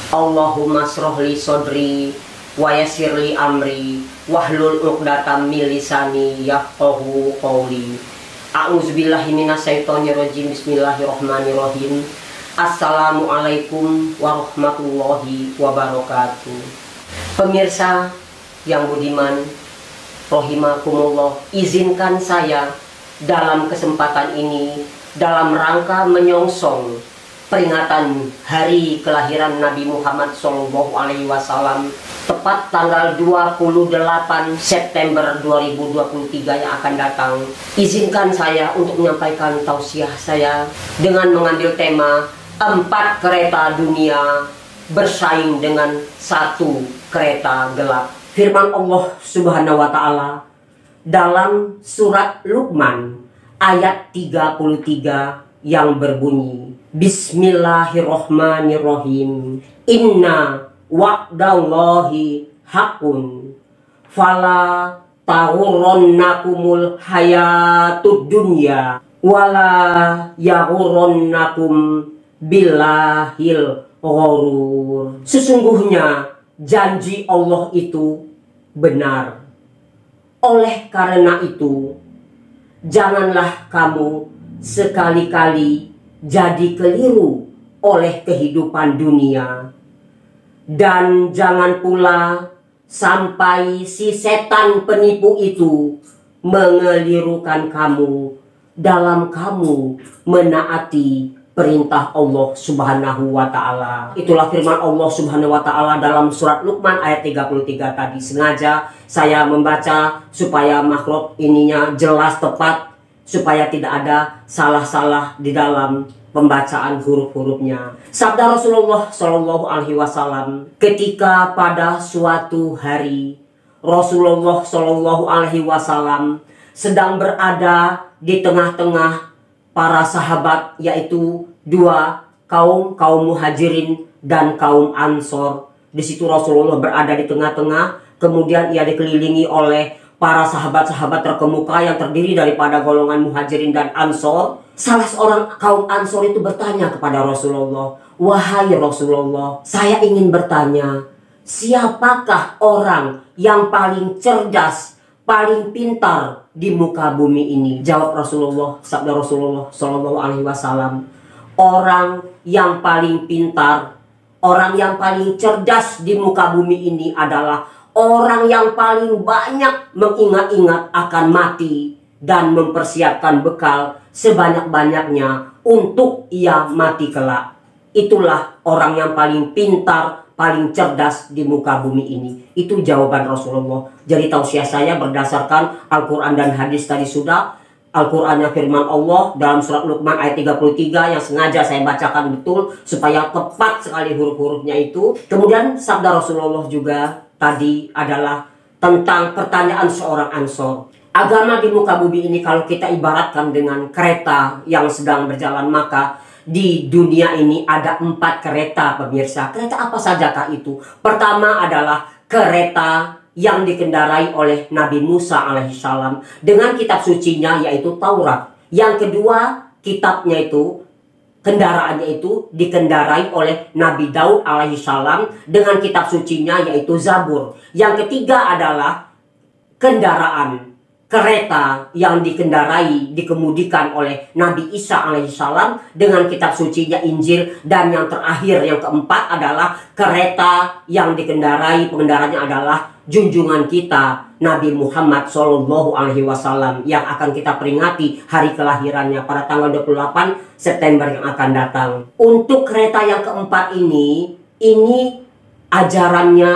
Allahumma srohli sodri wa yassirli amri wahlul 'uqdatam min lisani yafqahu qawli. A'udzubillahi minasyaitonirrajim. Bismillahirrahmanirrahim. Assalamualaikum warahmatullahi wabarakatuh. Pemirsa yang budiman, rahimakumullah, izinkan saya dalam kesempatan ini dalam rangka menyongsong peringatan hari kelahiran Nabi Muhammad SAW, tepat tanggal 28 September 2023 yang akan datang. Izinkan saya untuk menyampaikan tausiah saya dengan mengambil tema 4 kereta dunia bersaing dengan 1 kereta gelap. Firman Allah Subhanahu wa Ta'ala dalam surat Luqman ayat 33 yang berbunyi, Bismillahirrohmanirrohim. Inna wa'dallahi haqqun fala taghurrannakumul hayatud dunya wala yaghurrannakum billahil ghurur. Sesungguhnya janji Allah itu benar. Oleh karena itu, janganlah kamu sekali-kali jadi keliru oleh kehidupan dunia, dan jangan pula sampai si setan penipu itu mengelirukan kamu dalam kamu menaati perintah Allah Subhanahu wa Ta'ala. Itulah firman Allah Subhanahu wa Ta'ala dalam surat Luqman ayat 33 tadi. Sengaja saya membaca supaya makhraj ininya jelas tepat, supaya tidak ada salah-salah di dalam pembacaan huruf-hurufnya. Sabda Rasulullah Shallallahu Alaihi Wasallam, ketika pada suatu hari Rasulullah Shallallahu Alaihi Wasallam sedang berada di tengah-tengah para sahabat, yaitu 2 kaum muhajirin dan kaum ansor. Di situ Rasulullah berada di tengah-tengah, kemudian ia dikelilingi oleh para sahabat-sahabat terkemuka yang terdiri daripada golongan muhajirin dan ansor. Salah seorang kaum ansor itu bertanya kepada Rasulullah, wahai Rasulullah, saya ingin bertanya, siapakah orang yang paling cerdas, paling pintar di muka bumi ini? Jawab Rasulullah, sabda Rasulullah Shallallahu Alaihi Wasallam, orang yang paling pintar, orang yang paling cerdas di muka bumi ini adalah orang yang paling banyak mengingat-ingat akan mati dan mempersiapkan bekal sebanyak-banyaknya untuk ia mati kelak. Itulah orang yang paling pintar, paling cerdas di muka bumi ini. Itu jawaban Rasulullah. Jadi tausiah saya berdasarkan Al-Quran dan hadis tadi sudah. Al-Qurannya firman Allah dalam surat Luqman ayat 33 yang sengaja saya bacakan betul supaya tepat sekali huruf-hurufnya itu. Kemudian sabda Rasulullah juga tadi adalah tentang pertanyaan seorang ansor. Agama di muka bumi ini kalau kita ibaratkan dengan kereta yang sedang berjalan, maka di dunia ini ada 4 kereta, pemirsa. Kereta apa sajakah itu? Pertama adalah kereta yang dikendarai oleh Nabi Musa alaihissalam dengan kitab sucinya yaitu Taurat. Yang kedua, kitabnya itu, kendaraannya itu dikendarai oleh Nabi Daud alaihissalam dengan kitab sucinya yaitu Zabur. Yang ketiga adalah kendaraan kereta yang dikendarai, dikemudikan oleh Nabi Isa alaihissalam dengan kitab sucinya Injil. Dan yang terakhir, yang keempat adalah kereta yang dikendarai, pengendaranya adalah junjungan kita Nabi Muhammad Shallallahu Alaihi Wasallam yang akan kita peringati hari kelahirannya pada tanggal 28 September yang akan datang. Untuk kereta yang keempat ini ajarannya,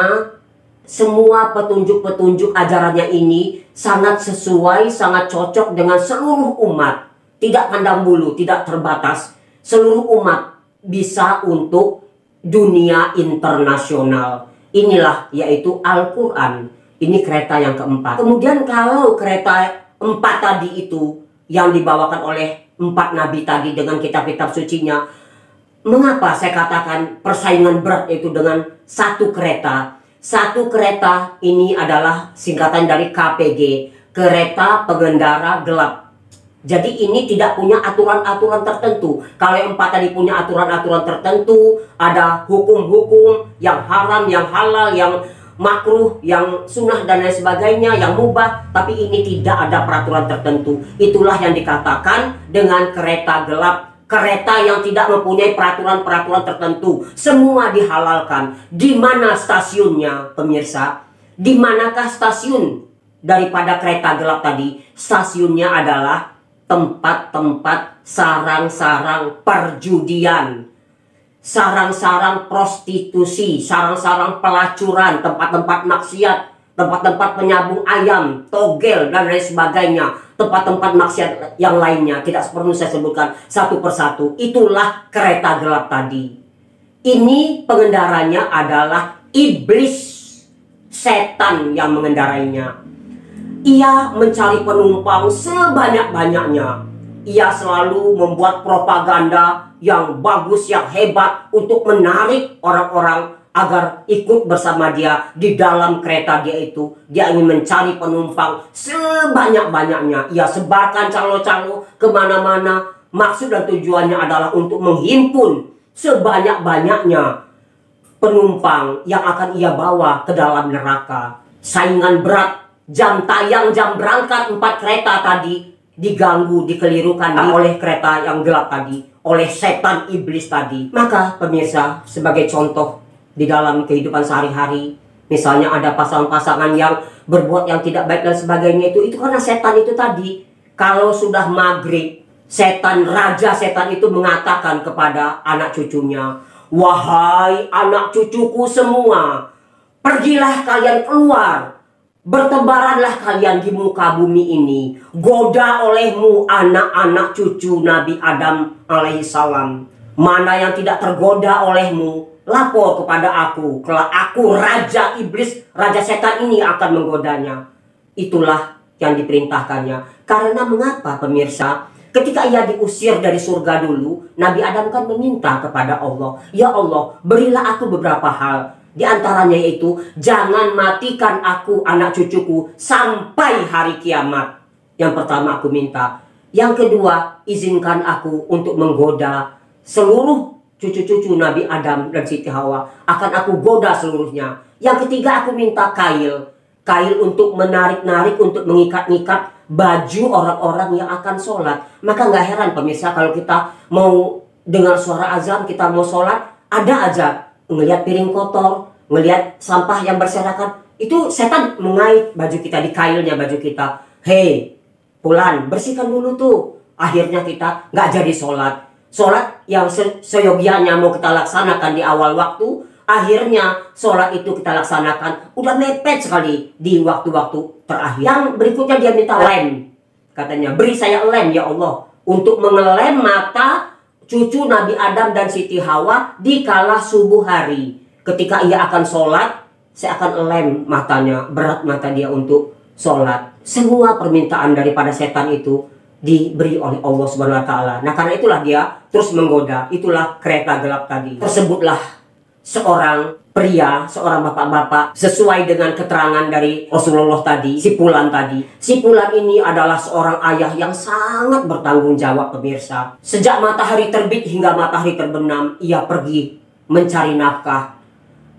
semua petunjuk-petunjuk ajarannya ini sangat sesuai, sangat cocok dengan seluruh umat. Tidak pandang bulu, tidak terbatas. Seluruh umat bisa untuk dunia internasional. Inilah yaitu Al-Quran. Ini kereta yang keempat. Kemudian kalau kereta 4 tadi itu yang dibawakan oleh 4 nabi tadi dengan kitab-kitab sucinya, mengapa saya katakan persaingan berat itu dengan 1 kereta? 1 kereta ini adalah singkatan dari KPG, kereta pengendara gelap. Jadi ini tidak punya aturan-aturan tertentu. Kalau yang 4 tadi punya aturan-aturan tertentu, ada hukum-hukum yang haram, yang halal, yang makruh, yang sunnah dan lain sebagainya, yang mubah. Tapi ini tidak ada peraturan tertentu. Itulah yang dikatakan dengan kereta gelap. Kereta yang tidak mempunyai peraturan-peraturan tertentu. Semua dihalalkan. Di mana stasiunnya, pemirsa? Di manakah stasiun daripada kereta gelap tadi? Stasiunnya adalah tempat-tempat sarang-sarang perjudian, sarang-sarang prostitusi, sarang-sarang pelacuran, tempat-tempat maksiat, tempat-tempat penyambung ayam, togel, dan lain sebagainya, tempat-tempat maksiat yang lainnya. Tidak perlu saya sebutkan satu persatu. Itulah kereta gelap tadi. Ini pengendaranya adalah iblis, setan yang mengendarainya. Ia mencari penumpang sebanyak-banyaknya. Ia selalu membuat propaganda yang bagus, yang hebat untuk menarik orang-orang agar ikut bersama dia di dalam kereta dia itu. Dia ingin mencari penumpang sebanyak-banyaknya. Ia sebarkan calo-calo kemana-mana. Maksud dan tujuannya adalah untuk menghimpun sebanyak-banyaknya penumpang yang akan ia bawa ke dalam neraka. Saingan berat. Jam tayang, jam berangkat 4 kereta tadi diganggu, dikelirukan oleh kereta yang gelap tadi, oleh setan iblis tadi. Maka pemirsa, sebagai contoh di dalam kehidupan sehari-hari, misalnya ada pasangan-pasangan yang berbuat yang tidak baik dan sebagainya, itu karena setan itu tadi. Kalau sudah maghrib, setan, raja setan itu mengatakan kepada anak cucunya, "Wahai anak cucuku semua, pergilah kalian keluar. Bertebaranlah kalian di muka bumi ini. Goda olehmu anak-anak cucu Nabi Adam alaihissalam. Mana yang tidak tergoda olehmu, lapor kepada aku. Kalau aku raja iblis, raja setan ini akan menggodanya." Itulah yang diperintahkannya. Karena mengapa pemirsa? Ketika ia diusir dari surga dulu, Nabi Adam kan meminta kepada Allah, "Ya Allah, berilah aku beberapa hal. Di antaranya yaitu, jangan matikan aku, anak cucuku, sampai hari kiamat." Yang pertama aku minta. Yang kedua, izinkan aku untuk menggoda seluruh cucu-cucu Nabi Adam dan Siti Hawa. Akan aku goda seluruhnya. Yang ketiga aku minta kail. Kail untuk menarik-narik, untuk mengikat-ngikat baju orang-orang yang akan sholat. Maka nggak heran pemirsa kalau kita mau dengar suara azan, kita mau sholat, ada aja ngelihat piring kotor, ngelihat sampah yang berserakan, itu setan mengait baju kita, di kailnya baju kita. "Hei, Fulan, bersihkan dulu tuh." Akhirnya kita nggak jadi sholat. Sholat yang seyogianya mau kita laksanakan di awal waktu, akhirnya sholat itu kita laksanakan udah mepet sekali di waktu-waktu terakhir. Yang berikutnya dia minta lem. Katanya, "Beri saya lem ya Allah, untuk mengelem mata cucu Nabi Adam dan Siti Hawa di kala subuh hari. Ketika ia akan sholat, saya akan lem matanya, berat mata dia untuk sholat." Semua permintaan daripada setan itu diberi oleh Allah Subhanahu wa Ta'ala. Nah, karena itulah dia terus menggoda. Itulah kereta gelap tadi. Tersebutlah seorang pria, seorang bapak-bapak, sesuai dengan keterangan dari Rasulullah tadi, si Fulan tadi. Si Fulan ini adalah seorang ayah yang sangat bertanggung jawab pemirsa. Sejak matahari terbit hingga matahari terbenam, ia pergi mencari nafkah.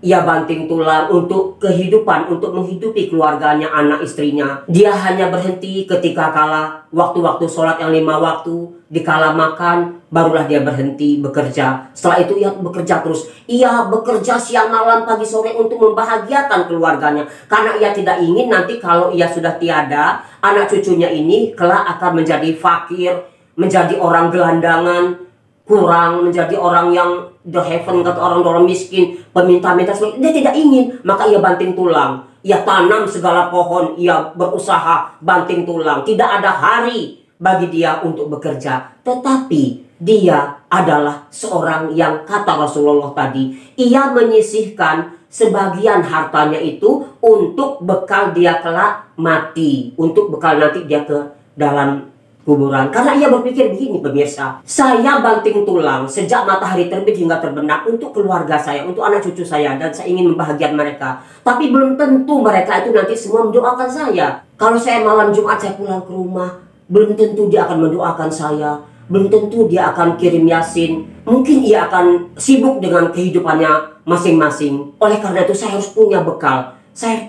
Ia banting tulang untuk kehidupan, untuk menghidupi keluarganya, anak istrinya. Dia hanya berhenti ketika kala waktu-waktu sholat yang 5 waktu, dikala makan, barulah dia berhenti bekerja. Setelah itu ia bekerja terus. Ia bekerja siang malam pagi sore untuk membahagiakan keluarganya. Karena ia tidak ingin nanti kalau ia sudah tiada, anak cucunya ini kelak akan menjadi fakir, menjadi orang gelandangan, kurang, menjadi orang yang the heaven, kata orang miskin, peminta-minta sebagainya. Dia tidak ingin, maka ia banting tulang. Ia tanam segala pohon, ia berusaha banting tulang. Tidak ada hari bagi dia untuk bekerja. Tetapi dia adalah seorang yang, kata Rasulullah tadi, ia menyisihkan sebagian hartanya itu untuk bekal dia kelak mati, untuk bekal nanti dia ke dalam kuburan. Karena ia berpikir begini pemirsa, saya banting tulang sejak matahari terbit hingga terbenam untuk keluarga saya, untuk anak cucu saya, dan saya ingin membahagiakan mereka. Tapi belum tentu mereka itu nanti semua mendoakan saya. Kalau saya malam Jumat saya pulang ke rumah, belum tentu dia akan mendoakan saya, belum tentu dia akan kirim yasin, mungkin ia akan sibuk dengan kehidupannya masing-masing. Oleh karena itu saya harus punya bekal, saya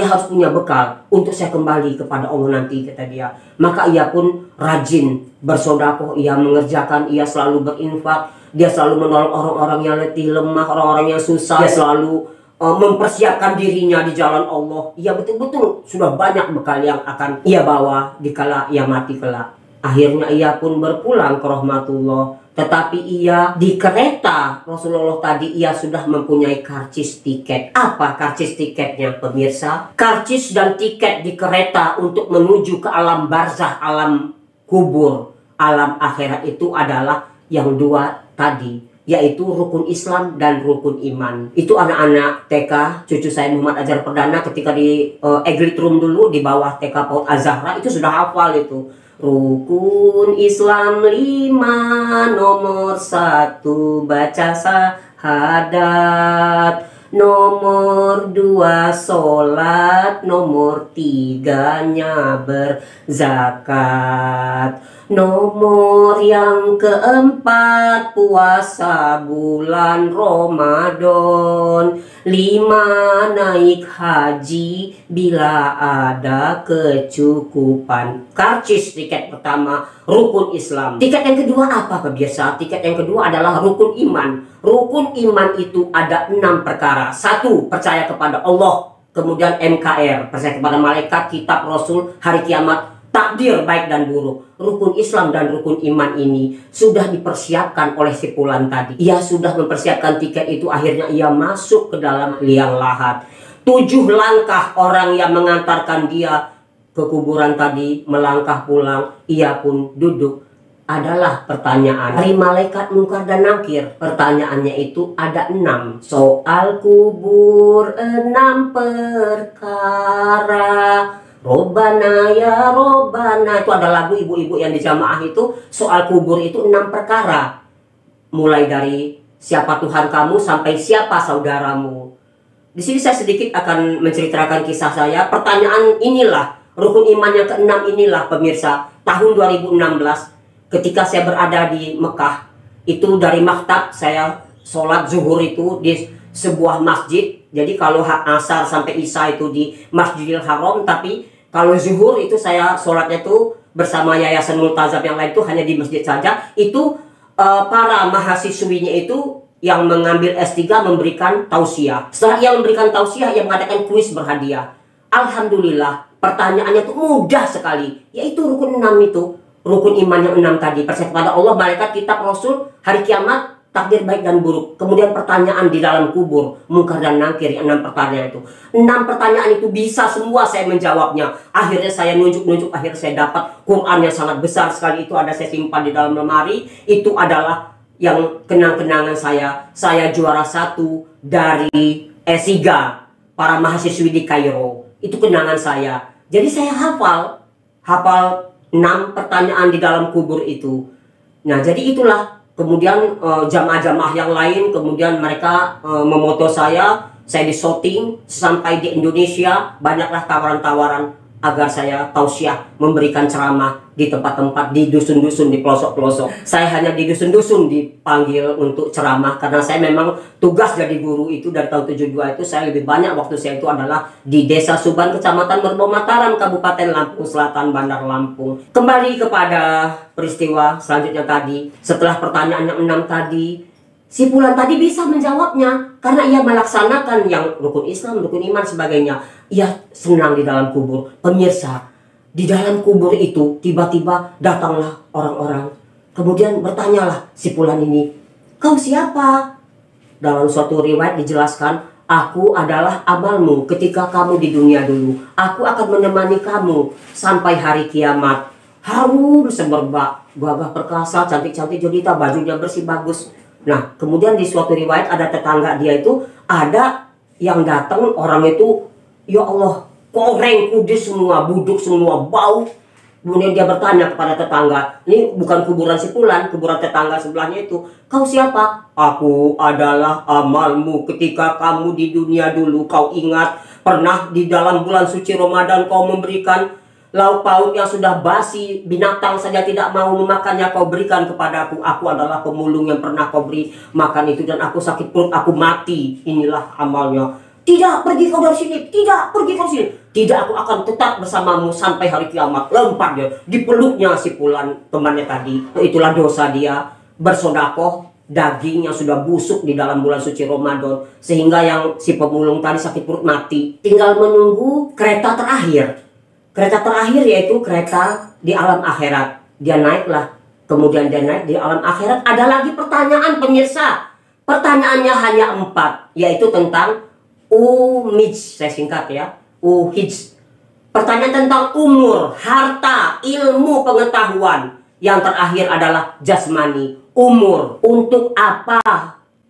harus punya bekal untuk saya kembali kepada Allah nanti, kata dia. Maka ia pun rajin bersedekah, ia mengerjakan, ia selalu berinfak, dia selalu menolong orang-orang yang letih lemah, orang-orang yang susah, dia selalu mempersiapkan dirinya di jalan Allah. Ia betul-betul sudah banyak bekal yang akan ia bawa dikala ia mati kelak. Akhirnya ia pun berpulang ke rahmatullah. Tetapi ia di kereta Rasulullah tadi, ia sudah mempunyai karcis tiket. Apa karcis tiketnya, pemirsa? Karcis dan tiket di kereta untuk menuju ke alam barzah, alam kubur, alam akhirat itu adalah yang dua tadi, yaitu rukun Islam dan rukun iman. Itu anak-anak TK, cucu saya Muhammad Ajar Perdana ketika di Eglit Room dulu di bawah TK PAUD Az-Zahra itu sudah hafal itu. Rukun Islam 5, nomor 1 baca syahadat, nomor 2 sholat, nomor 3-nya berzakat, nomor yang keempat puasa bulan Ramadan, 5 naik haji bila ada kecukupan. Karcis tiket pertama rukun Islam. Tiket yang kedua apa pemirsa? Tiket yang kedua adalah rukun iman. Rukun iman itu ada 6 perkara. 1. Percaya kepada Allah. Kemudian MKR, percaya kepada malaikat, kitab, rasul, hari kiamat, takdir baik dan buruk. Rukun Islam dan rukun iman ini sudah dipersiapkan oleh si Fulan tadi. Ia sudah mempersiapkan tiket itu, akhirnya ia masuk ke dalam liang lahat. 7 langkah orang yang mengantarkan dia ke kuburan tadi melangkah pulang, ia pun duduk. Adalah pertanyaan dari malaikat Munkar dan Nakir. Pertanyaannya itu ada 6. Soal kubur 6 perkara. Robana ya Robana, itu ada lagu ibu-ibu yang di jamaah itu. Soal kubur itu 6 perkara. Mulai dari siapa Tuhan kamu sampai siapa saudaramu. Di sini saya sedikit akan menceritakan kisah saya. Pertanyaan inilah, rukun iman yang ke-6 inilah pemirsa. Tahun 2016 ketika saya berada di Mekah, itu dari maktab saya sholat zuhur itu di sebuah masjid. Jadi kalau asar sampai isya itu di Masjidil Haram, tapi kalau zuhur itu saya sholatnya itu bersama Yayasan Multazam yang lain itu hanya di masjid saja. Itu para mahasiswinya itu yang mengambil S3 memberikan tausiah. Setelah ia memberikan tausiah, ia mengadakan kuis berhadiah. Alhamdulillah, pertanyaannya itu mudah sekali, yaitu rukun 6 itu. Rukun iman yang 6 tadi, percaya kepada Allah, malaikat, kitab, rasul, hari kiamat, takdir baik dan buruk. Kemudian pertanyaan di dalam kubur, Munkar dan Nakir, 6 pertanyaan itu. 6 pertanyaan itu bisa semua saya menjawabnya. Akhirnya saya nunjuk-nunjuk, akhirnya saya dapat Quran yang sangat besar sekali. Itu ada saya simpan di dalam lemari. Itu adalah yang kenang-kenangan saya. Saya juara 1 dari S3 para mahasiswi di Kairo. Itu kenangan saya. Jadi saya hafal 6 pertanyaan di dalam kubur itu. Nah, jadi itulah. Kemudian jamaah-jamaah yang lain, kemudian mereka memoto saya di-shooting. Sampai di Indonesia, banyaklah tawaran-tawaran agar saya tausiah, memberikan ceramah di tempat-tempat, di dusun-dusun, di pelosok-pelosok. Saya hanya di dusun-dusun dipanggil untuk ceramah, karena saya memang tugas jadi guru itu dari tahun 72 itu saya lebih banyak waktu saya itu adalah di Desa Suban, Kecamatan Merbau Mataram, Kabupaten Lampung Selatan, Bandar Lampung. Kembali kepada peristiwa selanjutnya tadi, setelah pertanyaan yang 6 tadi, si Fulan tadi bisa menjawabnya karena ia melaksanakan yang rukun Islam, rukun iman, sebagainya. Ia senang di dalam kubur. Pemirsa, di dalam kubur itu tiba-tiba datanglah orang-orang. Kemudian bertanyalah si Fulan ini, "Kau siapa?" Dalam suatu riwayat dijelaskan, "Aku adalah amalmu ketika kamu di dunia dulu. Aku akan menemani kamu sampai hari kiamat." Harum semerbak, gagah perkasa, cantik-cantik jelita, bajunya bersih bagus. Nah, kemudian di suatu riwayat ada tetangga dia itu, ada yang datang, orang itu, ya Allah, koreng, kudis semua, buduk semua, bau. Kemudian dia bertanya kepada tetangga, ini bukan kuburan si Fulan, kuburan tetangga sebelahnya itu. "Kau siapa?" "Aku adalah amalmu ketika kamu di dunia dulu. Kau ingat pernah di dalam bulan suci Ramadan kau memberikan lauk pauk yang sudah basi, binatang saja tidak mau memakannya kau berikan kepadaku. Aku adalah pemulung yang pernah kau beri makan itu, dan aku sakit perut, aku mati. Inilah amalnya. Tidak, pergi kau dari sini. Tidak, pergi kau dari sini. Tidak, aku akan tetap bersamamu sampai hari kiamat. Lempar dia, dipeluknya si Fulan temannya tadi. Itulah dosa dia bersodakoh daging yang sudah busuk di dalam bulan suci Ramadan, sehingga yang si pemulung tadi sakit perut mati. Tinggal menunggu kereta terakhir. Kereta terakhir yaitu kereta di alam akhirat. Dia naiklah, kemudian dia naik di alam akhirat. Ada lagi pertanyaan pemirsa. Pertanyaannya hanya 4, yaitu tentang umij, saya singkat ya, uhij. Pertanyaan tentang umur, harta, ilmu, pengetahuan. Yang terakhir adalah jasmani, umur. Untuk apa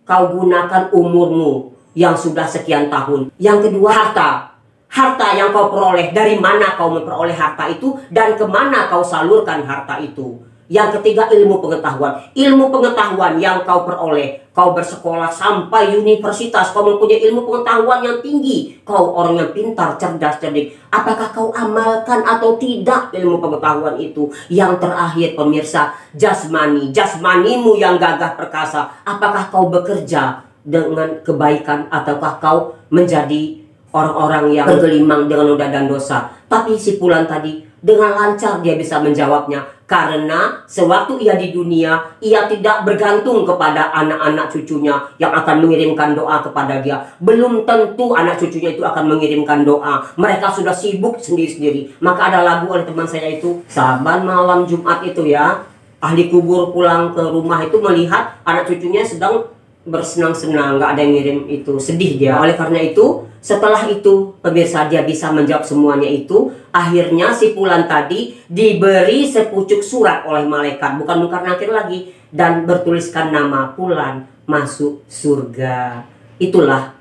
kau gunakan umurmu yang sudah sekian tahun? Yang kedua, harta. Harta yang kau peroleh, dari mana kau memperoleh harta itu dan kemana kau salurkan harta itu. Yang ketiga, ilmu pengetahuan. Ilmu pengetahuan yang kau peroleh, kau bersekolah sampai universitas, kau mempunyai ilmu pengetahuan yang tinggi, kau orang yang pintar, cerdas, cerdik. Apakah kau amalkan atau tidak ilmu pengetahuan itu? Yang terakhir pemirsa, jasmani. Jasmanimu yang gagah perkasa, apakah kau bekerja dengan kebaikan ataukah kau menjadi orang-orang yang bergelimang dengan noda dan dosa? Tapi si Fulan tadi dengan lancar dia bisa menjawabnya, karena sewaktu ia di dunia, ia tidak bergantung kepada anak-anak cucunya yang akan mengirimkan doa kepada dia. Belum tentu anak cucunya itu akan mengirimkan doa. Mereka sudah sibuk sendiri-sendiri. Maka ada lagu oleh teman saya itu, saban malam Jumat itu ya, ahli kubur pulang ke rumah itu melihat anak cucunya sedang bersenang-senang, nggak ada yang ngirim itu, sedih dia. Oleh karena itu, setelah itu pemirsa dia bisa menjawab semuanya itu. Akhirnya si Fulan tadi diberi sepucuk surat oleh malaikat, bukan mungkar nakir lagi, dan bertuliskan nama Fulan masuk surga. Itulah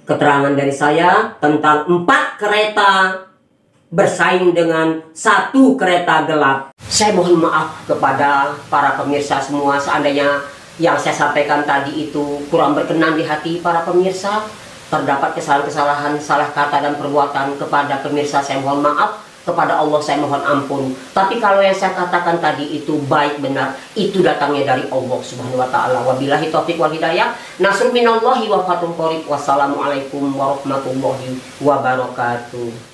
keterangan dari saya tentang 4 kereta bersaing dengan 1 kereta gelap. Saya mohon maaf kepada para pemirsa semua seandainya yang saya sampaikan tadi itu kurang berkenan di hati para pemirsa, terdapat kesalahan-kesalahan, salah kata dan perbuatan kepada pemirsa, saya mohon maaf. Kepada Allah saya mohon ampun. Tapi kalau yang saya katakan tadi itu baik benar, itu datangnya dari Allah Subhanahu wa taala. Wabillahi taufiq wal hidayah. Nasrun minallahi wa fathun qarib. Wassalamualaikum warahmatullahi wabarakatuh.